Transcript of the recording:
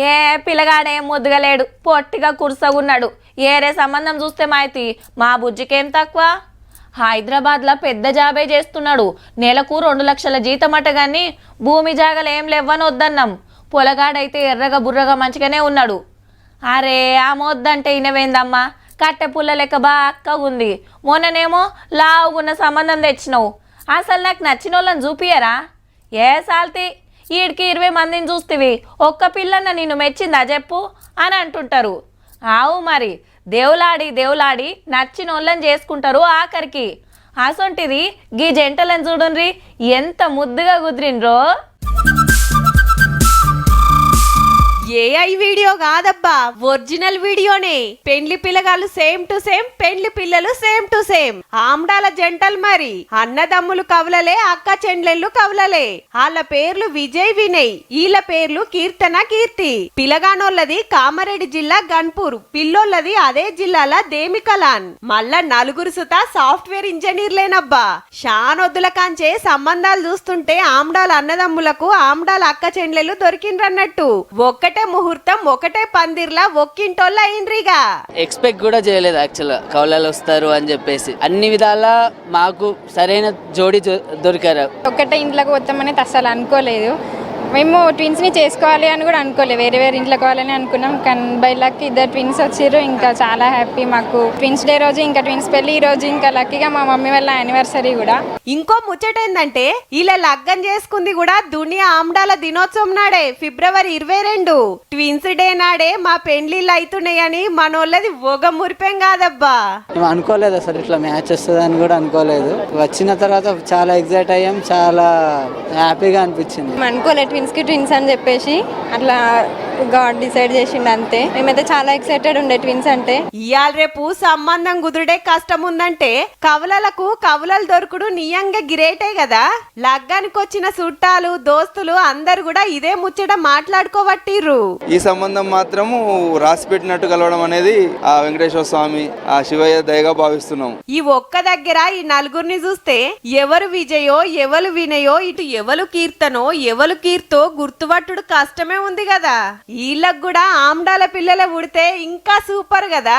ఏ పిల్లగాడే ముద్దుగలేడు, పొట్టిగా కుర్సగున్నాడు. ఏరే సంబంధం చూస్తే మాయితి మా బుజ్జికేం తక్కువ. హైదరాబాద్లో పెద్ద జాబే చేస్తున్నాడు. నెలకు 2 లక్షల జీతమట. గాని భూమి జాగలు ఏం లేవని వద్దన్నాం. పొలగాడైతే ఎర్రగా బుర్రగా మంచిగానే ఉన్నాడు. అరే ఆ మొద్దంటే ఇనవేందమ్మా, కట్టె పుల్ల లెక్క బాగా ఉంది. మొన్ననేమో లావుగున్న సంబంధం తెచ్చినావు. అసలు నాకు నచ్చిన వాళ్ళని చూపియరా? ఏ సాల్తి ఈడికి 20 మందిని చూస్తేవి, ఒక్క పిల్లన్న నిన్ను మెచ్చిందా చెప్పు అని అంటుంటారు. ఆవు మరి దేవులాడి నచ్చిన వాళ్ళని చేసుకుంటారు ఆఖరికి. అసొంటిది గీ జంటలను చూడుండ్రి ఎంత ముద్దుగా కుదిరిండ్రో. ఏఐ వీడియో కాదబ్బా, ఒరిజినల్ వీడియోనే. పెండ్లి పిల్లగాళ్ళు సేమ్ టు సేమ్, పెండ్లి పిల్లలు సేమ్ టు సేమ్. ఆమ్డాల జంటలు మరి. అన్నదమ్ములు కవలలే, అక్క చెండ్లెళ్ళు కవలలే. వాళ్ళ పేర్లు విజయ్ వినయ్, వీళ్ళ పేర్లు కీర్తన కీర్తి. పిల్లగానోళ్ళది కామారెడ్డి జిల్లా గన్పూర్, పిల్లోళ్ళది అదే జిల్లాల దేమికలాన్. మళ్ళా నలుగురు సుత సాఫ్ట్వేర్ ఇంజనీర్లేనబ్బా. షానొద్దుల కాంచే సంబంధాలు చూస్తుంటే ఆమ్డాల అన్నదమ్ములకు ఆమ్డాల అక్క చెండ్లెళ్ళు దొరికిండ్రన్నట్టు. ఒక్కటే ముహూర్తం, ఒకటే పందిర్లా ఒక్కింటోళ్ళు అయిండ్రిగా. ఎక్స్పెక్ట్ కూడా చేయలేదు యాక్చువల్ గా కౌలాలు వస్తారు అని చెప్పేసి. అన్ని విధాలా మాకు సరైన జోడి దొరికారు. ఒక్కటే ఇంట్లోకి వస్తామని అసలు అనుకోలేదు. మేము ట్విన్స్ని చేసుకోవాలి అని కూడా అనుకోలేదు. వేరే వేరే ఇంట్లోకి పోవాలని అనుకున్నాం. కానీ బై లక్ 2 ట్విన్స్ వచ్చారు. ఇంకా చాలా హ్యాపీ మాకు. ట్విన్స్ డే రోజు ఇంకా ట్విన్స్ పెళ్లి ఈ రోజు. ఇంకా లక్కీగా మా మమ్మీ వాళ్ళ యానివర్సరీ కూడా. ఇంకో ముచ్చట ఏందంటే ఇలా లగ్గం చేసుకుంది కూడా దునియా ఆమ్డాల దినోత్సవం నాడే, ఫిబ్రవరి 22. ట్విన్స్ డే నాడే మా పెండ్లిళ్ళు అవుతున్నాయని మనోళ్ళది ఒగ మురిపేం కాదబ్బా. మేము అనుకోలేదు అసలు ఇట్లా మ్యాచ్ వస్తుందని కూడా అనుకోలేదు. వచ్చిన తర్వాత చాలా ఎగ్జైట్ అయ్యాం, చాలా హ్యాపీగా అనిపించింది. అనుకోలేదు ట్విన్స్ కి ట్విన్స్ అని చెప్పేసి, అట్లా గాడ్ డిసైడ్ చేసిండు అంతే. మేమైతే చాలా ఎక్సైటెడ్ ఉండే ట్విన్స్ అంటే. ఇయాల రేపు సంబంధం కుదురుడే కష్టం ఉందంటే కవలలకు కవలలు దొరుకుడు నియంగా గిరేటే కదా. లగ్గానికి వచ్చిన చుట్టాలు దోస్తులు అందరు కూడా ఇదే ముచ్చట మాట్లాడుకోబట్టిర్రు. ఈ సంబంధం మాత్రము రాసి పెట్టినట్టు కలవడం అనేది ఆ వెంకటేశ్వర స్వామి, ఆ శివయ్య దయగా భావిస్తున్నాం. ఈ ఒక్క దగ్గర ఈ నలుగురిని చూస్తే ఎవరు విజయో ఎవరు వినయో, ఇటు ఎవరు కీర్తనో ఎవరు కీర్తో గుర్తుపట్టుడు కష్టమే ఉంది కదా. వీళ్ళకు కూడా ఆమ్డాల పిల్లల పుడితే ఇంకా సూపర్ కదా.